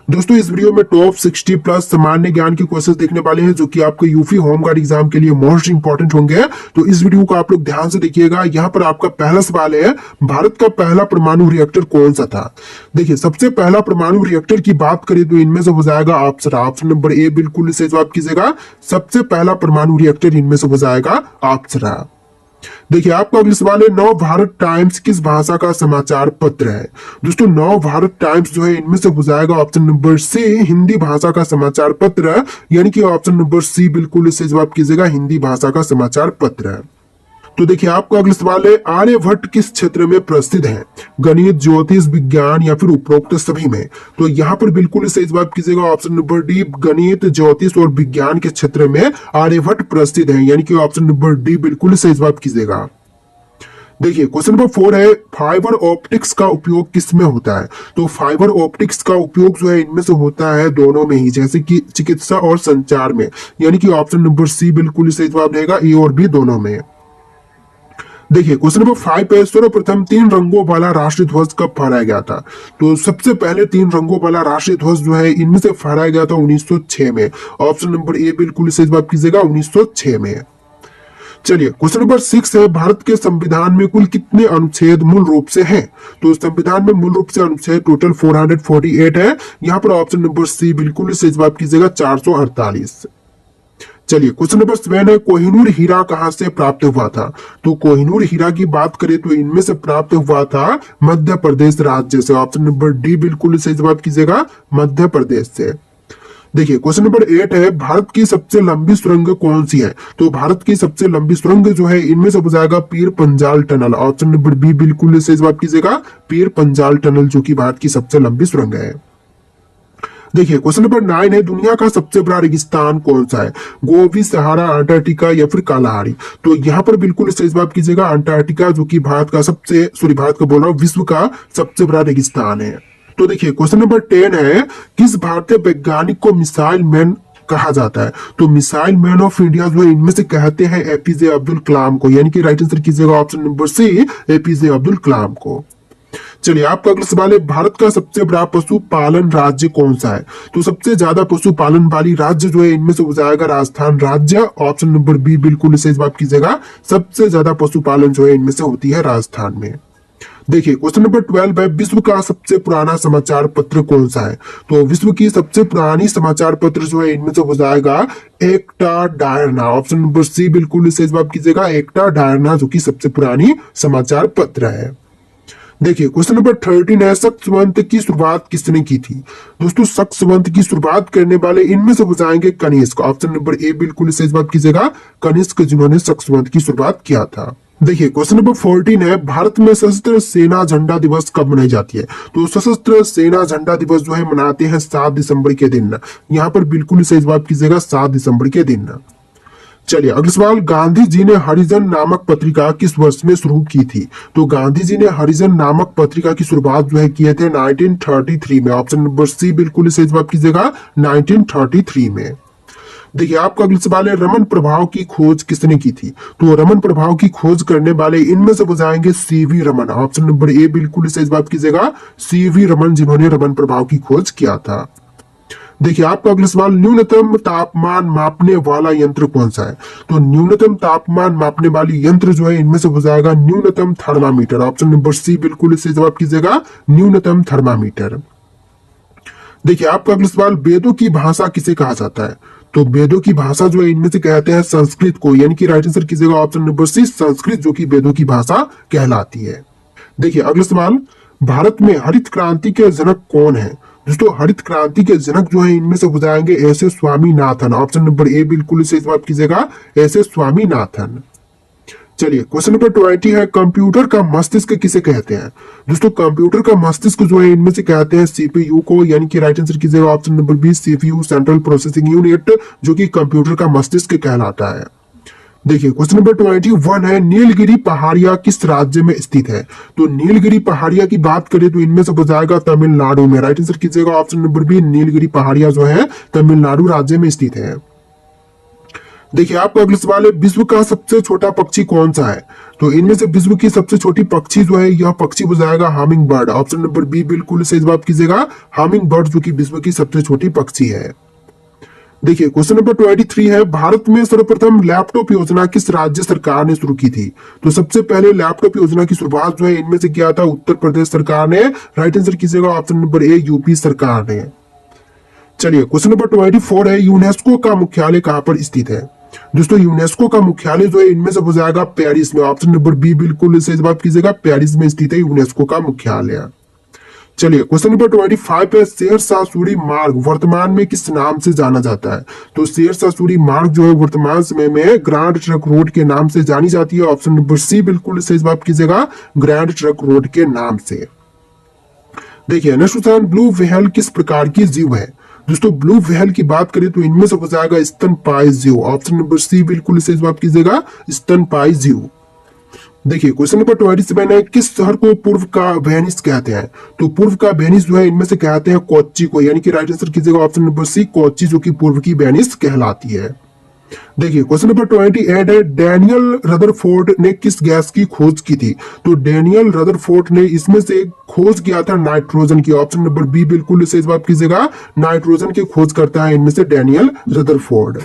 दोस्तों इस वीडियो में टॉप 60 प्लस सामान्य ज्ञान के क्वेश्चन देखने वाले हैं जो कि आपके यूपी होम गार्ड एग्जाम के लिए मोस्ट इंपॉर्टेंट होंगे। तो इस वीडियो को आप लोग ध्यान से देखिएगा। यहाँ पर आपका पहला सवाल है, भारत का पहला परमाणु रिएक्टर कौन सा था। देखिए, सबसे पहला परमाणु रिएक्टर की बात करें तो इनमें से हो जाएगा ऑप्शन नंबर ए, बिल्कुल इसे जवाब कीजिएगा। सबसे पहला परमाणु रिएक्टर इनमें से हो जाएगा ऑप्शन। देखिए, आपका अगला सवाल है, नव भारत टाइम्स किस भाषा का समाचार पत्र है। दोस्तों नव भारत टाइम्स जो है इनमें से हो जाएगा ऑप्शन नंबर सी, हिंदी भाषा का समाचार पत्र है, यानी कि ऑप्शन नंबर सी बिल्कुल इसे जवाब कीजिएगा, हिंदी भाषा का समाचार पत्र है। तो देखिए, आपका अगला सवाल है, आर्यभट्ट किस क्षेत्र में प्रसिद्ध है। गणित, ज्योतिष, विज्ञान या फिर उपरोक्त सभी में। तो यहाँ पर बिल्कुल इसे जवाब कीजिएगा ऑप्शन नंबर डी, गणित, ज्योतिष और विज्ञान के क्षेत्र में आर्यभट्ट प्रसिद्ध है, यानी कि ऑप्शन नंबर डी बिल्कुल इसे जवाब कीजिएगा। देखिए, क्वेश्चन नंबर 4 है, फाइबर ऑप्टिक्स का उपयोग किस में होता है। तो फाइबर ऑप्टिक्स का उपयोग जो है इनमें से होता है दोनों में ही, जैसे कि चिकित्सा और संचार में, यानी कि ऑप्शन नंबर सी बिल्कुल इसे जवाब रहेगा, ए और बी दोनों में। देखिए, क्वेश्चन नंबर 5 पे, सर्वप्रथम 3 रंगों वाला राष्ट्रीय ध्वज कब फहराया गया था। तो सबसे पहले 3 रंगों वाला राष्ट्रीय ध्वज जो है इनमें से फहराया गया था 1906 में। ऑप्शन नंबर ए बिल्कुल इसे जवाब कीजिएगा, 1906 में। चलिए, क्वेश्चन नंबर 6 है, भारत के संविधान में कुल कितने अनुच्छेद मूल रूप से हैं। तो संविधान में मूल रूप से अनुच्छेद टोटल 448 है। यहाँ पर ऑप्शन नंबर सी बिल्कुल इसे जवाब कीजिएगा, 448। चलिए, क्वेश्चन नंबर 7 है, कोहिनूर हीरा कहां से प्राप्त हुआ था। तो कोहिनूर हीरा की बात करें तो इनमें से प्राप्त हुआ था मध्य प्रदेश राज्य से। ऑप्शन नंबर डी बिल्कुल सही जवाब कीजिएगा, मध्य प्रदेश से। देखिए, क्वेश्चन नंबर 8 है, भारत की सबसे लंबी सुरंग कौन सी है। तो भारत की सबसे लंबी सुरंग जो है इनमें से हो जाएगा Pir Panjal tunnel. Option number B बिल्कुल सही जवाब कीजिएगा, पीर पंजाल टनल जो कि भारत की सबसे लंबी सुरंग है। देखिए, क्वेश्चन नंबर 9 है, दुनिया का सबसे बड़ा रेगिस्तान कौन सा है। गोबी, सहारा, अंटार्कटिका या फिर कालाहारी। तो यहाँ पर बिल्कुल सही जवाब कीजिएगा, अंटार्कटिका जो कि भारत का बोल रहा हूँ, विश्व का सबसे बड़ा रेगिस्तान है। तो देखिए, क्वेश्चन नंबर 10 है, किस भारतीय वैज्ञानिक को मिसाइल मैन कहा जाता है। तो मिसाइल मैन ऑफ इंडिया जो है इनमें से कहते हैं एपीजे अब्दुल कलाम को, यानी कि राइट आंसर कीजिएगा option number C, APJ Abdul Kalam को। चलिए, आपका अगला सवाल है, भारत का सबसे बड़ा पशुपालन राज्य कौन सा है। तो सबसे ज्यादा पशुपालन वाली राज्य जो है इनमें से हो जाएगा राजस्थान राज्य। ऑप्शन नंबर बी बिल्कुल सही जवाब कीजिएगा, सबसे ज्यादा पशुपालन जो है इनमें से होती है राजस्थान में। देखिए, क्वेश्चन नंबर 12 है, विश्व का सबसे पुराना समाचार पत्र कौन सा है। तो विश्व की सबसे पुरानी समाचार पत्र जो है इनमें से हो जाएगा एकटा डायरना। ऑप्शन नंबर सी बिल्कुल सही जवाब कीजिएगा, एकटा डायरना जो कि सबसे पुरानी समाचार पत्र है। देखिए, क्वेश्चन नंबर 13 है, सक्सवंत की शुरुआत किसने की थी। दोस्तों सक्सवंत की शुरुआत करने वाले इनमें से हो जाएंगे कनिष्क। ऑप्शन नंबर ए बिल्कुल सही जवाब कीजिएगा, कनिष्क जिन्होंने सक्सवंत की शुरुआत किया था। देखिए, क्वेश्चन नंबर 14 है, भारत में सशस्त्र सेना झंडा दिवस कब मनाई जाती है। तो सशस्त्र सेना झंडा दिवस जो है मनाते हैं 7 दिसंबर के दिन। यहाँ पर बिल्कुल सही जवाब कीजिएगा, 7 दिसंबर के दिन। चलिए, अगला सवाल, गांधी जी ने हरिजन नामक पत्रिका किस वर्ष में शुरू की थी। तो गांधी जी ने हरिजन नामक पत्रिका की शुरुआत जो है किए थे 1933 में। ऑप्शन नंबर सी बिल्कुल सही जवाब कीजिएगा, 1933 में। देखिए, आपका अगला सवाल है, रमन प्रभाव की खोज किसने की थी। तो रमन प्रभाव की खोज करने वाले इनमें से हो जाएंगे CV Raman. Option number A बिल्कुल सही जवाब कीजिएगा, सीवी रमन जिन्होंने रमन प्रभाव की खोज किया था। देखिए, आपका अगला सवाल, न्यूनतम तापमान मापने वाला यंत्र कौन सा है। तो न्यूनतम तापमान मापने वाली यंत्र जो है इनमें से हो जाएगा न्यूनतम थर्मामीटर। ऑप्शन नंबर सी बिल्कुल सही जवाब कीजिएगा, न्यूनतम थर्मामीटर। देखिए, आपका अगला सवाल, वेदों की भाषा किसे कहा जाता है। तो वेदों की भाषा जो है इनमें से कहते हैं संस्कृत को, यानी कि राइट आंसर कीजिएगा ऑप्शन नंबर सी, संस्कृत जो कि वेदों की भाषा कहलाती है। देखिए, अगला सवाल, भारत में हरित क्रांति के जनक कौन है। दोस्तों हरित क्रांति के जनक जो है इनमें से हो जाएंगे S S. Swaminathan. Option number A बिल्कुल सही जवाब कीजिएगा, एस.एस. स्वामीनाथन। चलिए, क्वेश्चन नंबर 20 है, कंप्यूटर का मस्तिष्क किसे कहते हैं। दोस्तों कंप्यूटर का मस्तिष्क जो है इनमें से कहते हैं सीपीयू को, यानी कि राइट आंसर कीजिएगा option number B, CPU central processing unit जो कि कंप्यूटर का मस्तिष्क कहलाता है। देखिए, क्वेश्चन नंबर 21 है, नीलगिरी पहाड़िया किस राज्य में स्थित है। तो नीलगिरी पहाड़िया की बात करें तो इनमें से हो जाएगा तमिलनाडु में। राइट आंसर कीजिएगा ऑप्शन नंबर बी, नीलगिरी पहाड़िया जो है तमिलनाडु राज्य में स्थित है। देखिए आपका अगला सवाल है, विश्व का सबसे छोटा पक्षी कौन सा है? तो इनमें से विश्व की सबसे छोटी पक्षी जो है, यह पक्षी हो जाएगा humming bird. Option number B बिल्कुल सही जवाब कीजिएगा, हमिंग बर्ड जो कि विश्व की सबसे छोटी पक्षी है। देखिए क्वेश्चन नंबर 23 है, भारत में सर्वप्रथम लैपटॉप योजना किस राज्य सरकार ने शुरू की थी? तो सबसे पहले लैपटॉप योजना की शुरुआत जो है इनमें से किया था उत्तर प्रदेश सरकार ने। राइट आंसर कीजिएगा ऑप्शन नंबर ए यूपी सरकार ने। चलिए क्वेश्चन नंबर 24 है, यूनेस्को का मुख्यालय कहां पर स्थित है? दोस्तों यूनेस्को का मुख्यालय जो है इनमें से हो जाएगा पेरिस में। ऑप्शन नंबर बी बिल्कुल सही जवाब कीजिएगा, पेरिस में स्थित है यूनेस्को का मुख्यालय। चलिए क्वेश्चन नंबर 25 है, शेरशाह सूरी मार्ग वर्तमान में किस नाम से जाना जाता है? तो शेरशाह सूरी मार्ग जो है वर्तमान समय में ग्रैंड ट्रक रोड के नाम से जानी जाती है। ऑप्शन नंबर सी बिल्कुल सही जवाब कीजिएगा, ग्रैंड ट्रक रोड के नाम से। देखिए नेक्स्ट ब्लू व्हेल किस प्रकार की जीव है? दोस्तों ब्लू व्हेल की बात करें तो इनमें से हो जाएगा स्तनपायी जीव। ऑप्शन नंबर सी बिल्कुल सही जवाब कीजिएगा, स्तनपायी जीव। देखिए क्वेश्चन नंबर 27 है, किस शहर को पूर्व का वेनिस कहते हैं? तो पूर्व का वेनिस जो है इनमें से कहते हैं कोच्चि को, यानी कि राइट आंसर कीजिएगा ऑप्शन नंबर सी कोच्चि जो कि पूर्व की वेनिस कहलाती है। देखिए क्वेश्चन नंबर 28 है, डैनियल रदरफोर्ड ने किस गैस की खोज की थी? तो डैनियल रदरफोर्ड ने इसमें से खोज किया था नाइट्रोजन की। ऑप्शन नंबर बी बिल्कुल सही जवाब कीजिएगा, नाइट्रोजन की खोज करता है इनमें से डैनियल रदरफोर्ड।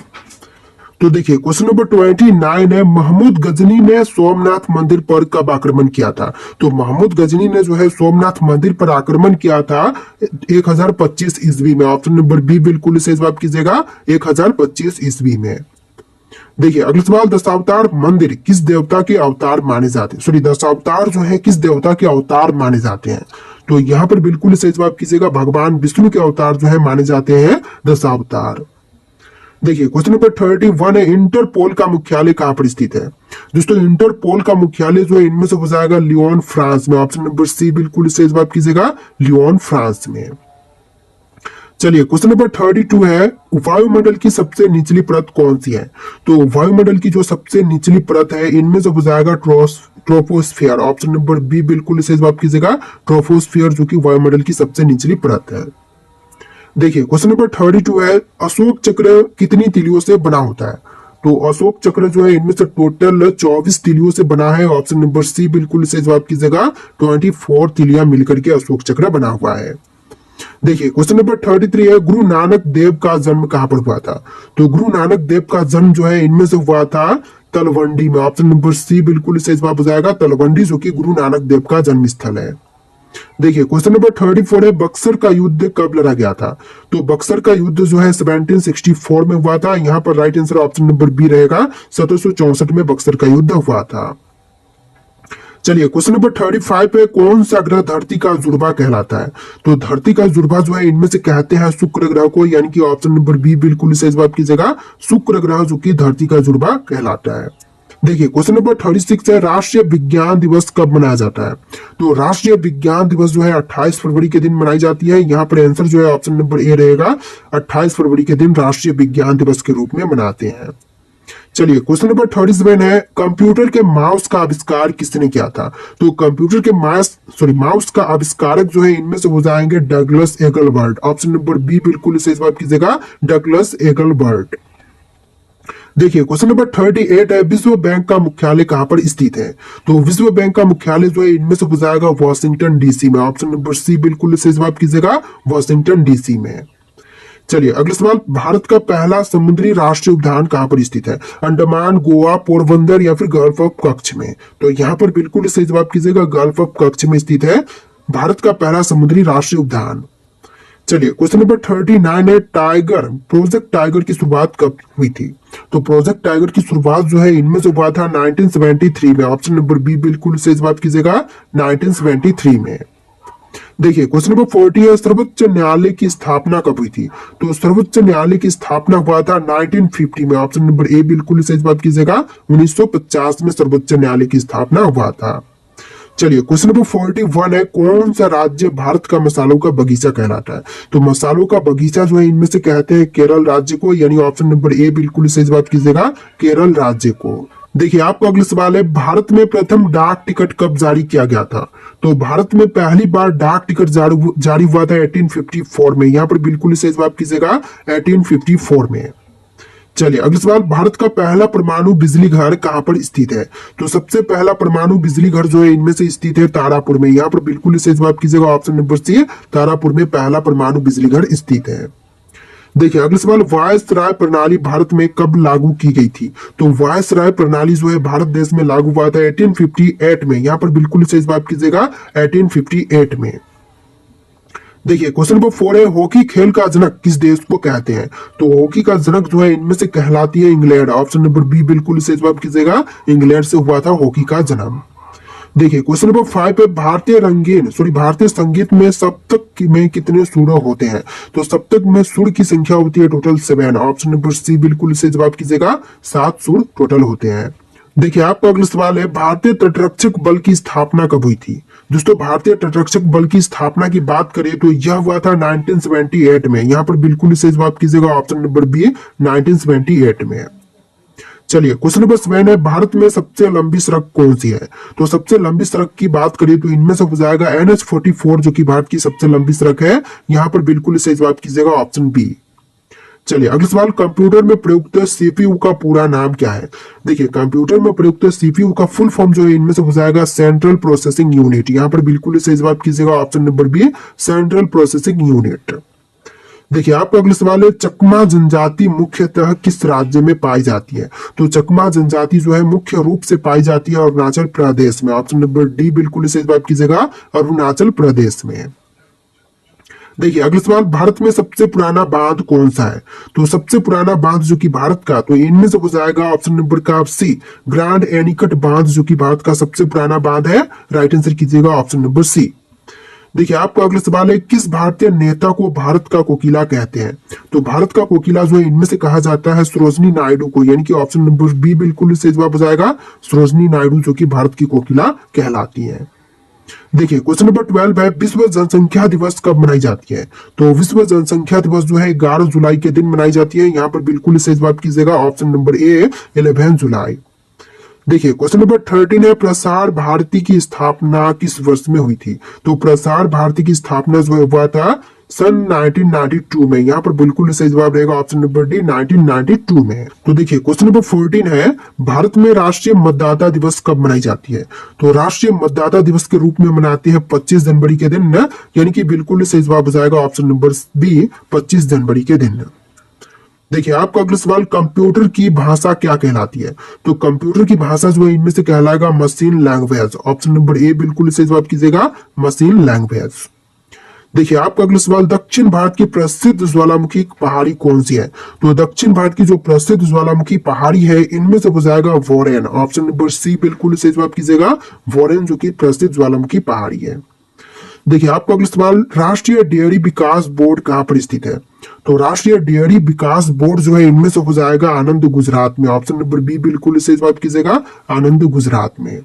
तो देखिए क्वेश्चन नंबर 29 है, महमूद गजनी ने सोमनाथ मंदिर पर कब आक्रमण किया था? तो महमूद गजनी ने जो है सोमनाथ मंदिर पर आक्रमण किया था 1025 ईस्वी में। ऑप्शन नंबर बी बिल्कुल सही जवाब कीजिएगा, 1025 ईस्वी में। देखिए अगला सवाल, दशावतार मंदिर किस देवता के अवतार माने जाते हैं? सॉरी, दशावतार जो है किस देवता के अवतार माने जाते हैं? तो यहाँ पर बिल्कुल सही जवाब कीजिएगा, भगवान विष्णु के अवतार जो है माने जाते हैं दशावतार। देखिए क्वेश्चन नंबर 31 है, इंटरपोल का मुख्यालय कहां पर स्थित है? दोस्तों इंटरपोल का मुख्यालय जो है इनमें से हो जाएगा लियोन फ्रांस में। ऑप्शन नंबर सी बिल्कुल सही जवाब कीजिएगा, लियोन फ्रांस में। चलिए क्वेश्चन नंबर 32 है, वायुमंडल की सबसे निचली परत कौन सी है? तो वायुमंडल की जो सबसे निचली परत है इनमें से हो जाएगा ट्रोपोस्फियर। ऑप्शन नंबर बी बिल्कुल सही जवाब कीजिएगा, ट्रोपोस्फियर जो कि वायुमंडल की सबसे निचली परत है। देखिए क्वेश्चन नंबर 32 है, अशोक चक्र कितनी तीलियों से बना होता है? तो अशोक चक्र जो है इनमें से टोटल 24 तीलियों से बना है। ऑप्शन नंबर सी बिल्कुल सही जवाब कीजिएगा, 24 तीलियां मिलकर के अशोक चक्र बना हुआ है। देखिए क्वेश्चन नंबर 33 है, गुरु नानक देव का जन्म कहां पर हुआ था? तो गुरु नानक देव का जन्म जो है इनमें से हुआ था तलवंडी में। ऑप्शन नंबर सी बिल्कुल सही जवाब हो जाएगा, तलवंडी जो कि गुरु नानक देव का जन्म स्थल है। देखिए क्वेश्चन नंबर 34 है, बक्सर का युद्ध कब लड़ा गया था? तो बक्सर का युद्ध जो है 1764 में हुआ था। यहाँ पर right answer option number B रहेगा, 1764 में बक्सर का युद्ध हुआ था। चलिए क्वेश्चन नंबर 35 पे, कौन सा ग्रह धरती का जुड़वा कहलाता है? तो धरती का जुड़वा जो है इनमें से कहते हैं शुक्र ग्रह को, यानी कि ऑप्शन नंबर बी बिल्कुल सही जवाब कीजिएगा, शुक्र ग्रह जो कि धरती का जुड़वा कहलाता है। देखिए क्वेश्चन नंबर 36 है, राष्ट्रीय विज्ञान दिवस कब मनाया जाता है? तो राष्ट्रीय विज्ञान दिवस जो है 28 फरवरी के दिन मनाई जाती है। यहाँ पर आंसर जो है ऑप्शन नंबर ए रहेगा, 28 फरवरी के दिन राष्ट्रीय विज्ञान दिवस के रूप में मनाते हैं। चलिए क्वेश्चन नंबर 37 है, कंप्यूटर के माउस का आविष्कार किसने किया था? तो कंप्यूटर के माउस का आविष्कारक जो है इनमें से हो जाएंगे डगलस एगलबर्ट। ऑप्शन नंबर बी बिल्कुल सही जवाब कीजिएगा, डगलस एगलबर्ट। देखिए क्वेश्चन नंबर 38 है, विश्व बैंक का मुख्यालय कहां पर स्थित है? तो विश्व बैंक का मुख्यालय जो है इनमें से हो जाएगा वॉशिंगटन डीसी में। ऑप्शन नंबर सी बिल्कुल सही जवाब कीजिएगा, वॉशिंगटन डीसी में। चलिए अगला सवाल, भारत का पहला समुद्री राष्ट्रीय उद्यान कहां पर स्थित है? अंडमान, गोवा, पोरबंदर या फिर गल्फ ऑफ कच्छ में? तो यहाँ पर बिल्कुल सही जवाब कीजिएगा, गल्फ ऑफ कच्छ में स्थित है भारत का पहला समुद्री राष्ट्रीय उद्यान। चलिए क्वेश्चन नंबर 39 है, प्रोजेक्ट टाइगर की शुरुआत कब हुई थी? तो प्रोजेक्ट टाइगर की शुरुआत जो है इनमें से हुआ था 1973 में। ऑप्शन नंबर बी बिल्कुल सही जवाब कीजिएगा, 1973 में। देखिए क्वेश्चन नंबर 40 है, सर्वोच्च न्यायालय की स्थापना कब हुई थी? तो सर्वोच्च न्यायालय की स्थापना हुआ था 1950 में। ऑप्शन नंबर ए बिल्कुल सही जवाब कीजिएगा, 1950 में सर्वोच्च न्यायालय की स्थापना हुआ था। चलिए क्वेश्चन नंबर 41 है, कौन सा राज्य भारत का मसालों का बगीचा कहलाता है? तो मसालों का बगीचा जो है इनमें से कहते हैं केरल राज्य को, यानी ऑप्शन नंबर ए बिल्कुल सही जवाब कीजिएगा, केरल राज्य को। देखिए आपका अगला सवाल है, भारत में प्रथम डाक टिकट कब जारी किया गया था? तो भारत में पहली बार डाक टिकट जारी हुआ था 1854 में। यहाँ पर बिल्कुल सही जवाब कीजिएगा, 1854 में। चलिए अगला सवाल, भारत का पहला परमाणु बिजली घर कहाँ पर स्थित है? तो सबसे पहला परमाणु बिजली घर जो है इनमें से स्थित है तारापुर में। यहाँ पर बिल्कुल सही जवाब कीजिएगा ऑप्शन नंबर सी, तारापुर में पहला परमाणु बिजली घर स्थित है। देखिए अगला सवाल, वायसराय प्रणाली भारत में कब लागू की गई थी? तो वायसराय प्रणाली जो है भारत देश में लागू हुआ था 1858 में। यहाँ पर बिल्कुल सही जवाब कीजिएगा 1858 में। देखिए क्वेश्चन नंबर 4 है, हॉकी खेल का जनक किस देश को कहते हैं? तो हॉकी का जनक जो है इनमें से कहलाती है इंग्लैंड। ऑप्शन नंबर बी बिल्कुल सही जवाब कीजिएगा, इंग्लैंड से हुआ था हॉकी का जन्म। देखिए क्वेश्चन नंबर 5 पे, भारतीय संगीत में सप्तक में कितने सुर होते हैं? तो सप्तक में सुर की संख्या होती है टोटल 7। ऑप्शन नंबर सी बिल्कुल सही जवाब कीजिएगा, 7 सुर टोटल होते हैं। देखिए आपका अगला सवाल है, भारतीय तटरक्षक बल की स्थापना कब हुई थी? दोस्तों भारतीय तटरक्षक बल की स्थापना की बात करें तो यह हुआ था 1978 में। यहाँ पर बिल्कुल सही जवाब कीजिएगा ऑप्शन नंबर बी, 1978 में। चलिए क्वेश्चन नंबर 7 है, भारत में सबसे लंबी सड़क कौन सी है? तो सबसे लंबी सड़क की बात करें तो इनमें से हो जाएगा NH44 जो कि भारत की सबसे लंबी सड़क है। यहाँ पर बिल्कुल सही जवाब कीजिएगा ऑप्शन बी। चलिए अगला सवाल, कंप्यूटर में प्रयुक्त सीपीयू का पूरा नाम क्या है? देखिए कंप्यूटर में प्रयुक्त सीपीयू का फुल फॉर्म जो है इनमें से हो जाएगा सेंट्रल प्रोसेसिंग यूनिट। यहाँ पर बिल्कुल सही जवाब कीजिएगा option number B, central processing unit. देखिए आपका अगला सवाल है, चकमा जनजाति मुख्यतः किस राज्य में पाई जाती है? तो चकमा जनजाति जो है मुख्य रूप से पाई जाती है अरुणाचल प्रदेश में। ऑप्शन नंबर डी बिल्कुल सही जवाब कीजिएगा, अरुणाचल प्रदेश में। देखिए अगला सवाल, भारत में सबसे पुराना बांध कौन सा है? तो सबसे पुराना बांध जो कि भारत का, तो इनमें से हो जाएगा ऑप्शन नंबर का सी, ग्रैंड एनीकट बांध जो कि भारत का सबसे पुराना बांध है। राइट आंसर कीजिएगा ऑप्शन नंबर सी। देखिए आपका अगला सवाल है, किस भारतीय नेता को भारत का कोकिला कहते हैं? तो भारत का कोकिला जो है इनमें से कहा जाता है सरोजनी नायडू को, यानी कि ऑप्शन नंबर बी बिल्कुल सही जवाब हो जाएगा, सरोजनी नायडू जो कि भारत की कोकिला कहलाती है। देखिए क्वेश्चन नंबर 12 है, विश्व जनसंख्या दिवस कब मनाई जाती है? तो विश्व जनसंख्या दिवस जो है 11 जुलाई के दिन मनाई जाती है। यहाँ पर बिल्कुल सही जवाब कीजिएगा ऑप्शन नंबर ए, 11 जुलाई। देखिए क्वेश्चन नंबर 13 है, प्रसार भारती की स्थापना किस वर्ष में हुई थी? तो प्रसार भारती की स्थापना जो है हुआ था सन 1992 में। यहाँ पर बिल्कुल सही जवाब रहेगा ऑप्शन नंबर डी, 1992 में। तो देखिए क्वेश्चन नंबर 14 है, भारत में राष्ट्रीय मतदाता दिवस कब मनाई जाती है? तो राष्ट्रीय मतदाता दिवस के रूप में मनाती है 25 जनवरी के दिन, यानी कि बिल्कुल सही जवाब हो जाएगा ऑप्शन नंबर बी, 25 जनवरी के दिन। देखिए आपका अगला सवाल, कंप्यूटर की भाषा क्या कहलाती है? तो कंप्यूटर की भाषा जो है इनमें से कहलाएगा machine language. Option number A बिल्कुल सही जवाब कीजिएगा, मशीन लैंग्वेज। देखिए आपका अगला सवाल, दक्षिण भारत की प्रसिद्ध ज्वालामुखी पहाड़ी कौन सी है? तो दक्षिण भारत की जो प्रसिद्ध ज्वालामुखी पहाड़ी है इनमें से हो जाएगा वोरेन। ऑप्शन नंबर सी बिल्कुल सही जवाब कीजिएगा, वोरेन जो कि प्रसिद्ध ज्वालामुखी पहाड़ी है। देखिए आपका अगला सवाल, राष्ट्रीय डेयरी विकास बोर्ड कहाँ पर स्थित है? तो राष्ट्रीय डेयरी विकास बोर्ड जो है इनमें से हो जाएगा आनंद गुजरात में। ऑप्शन नंबर बी बिल्कुल सही जवाब कीजिएगा, आनंद गुजरात में।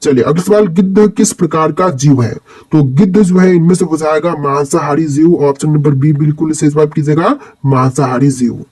चलिए अगला सवाल, गिद्ध किस प्रकार का जीव है? तो गिद्ध जो है इनमें से हो जाएगा मांसाहारी जीव। ऑप्शन नंबर बी बिल्कुल सही जवाब कीजिएगा, मांसाहारी जीव।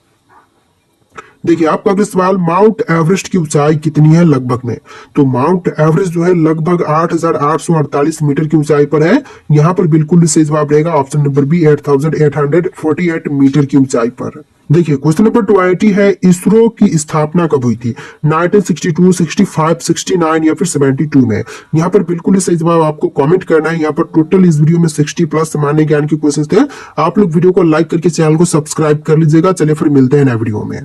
देखिए आपका अगला सवाल, माउंट एवरेस्ट की ऊंचाई कितनी है लगभग में? तो माउंट एवरेस्ट जो है लगभग 8,848 मीटर की ऊंचाई पर है। यहाँ पर बिल्कुल सही जवाब रहेगा ऑप्शन नंबर बी, 8,848 मीटर की ऊंचाई पर। देखिए क्वेश्चन नंबर 20 है, इसरो की स्थापना कब हुई थी? 1962, 65, 69 या फिर 72 में? यहाँ पर बिल्कुल सही जवाब आपको कमेंट करना है। यहाँ पर टोटल इस वीडियो में 60 प्लस सामान्य ज्ञान के क्वेश्चन थे। आप लोग वीडियो को लाइक करके चैनल को सब्सक्राइब कर लीजिएगा। चलिए फिर मिलते हैं नए वीडियो में।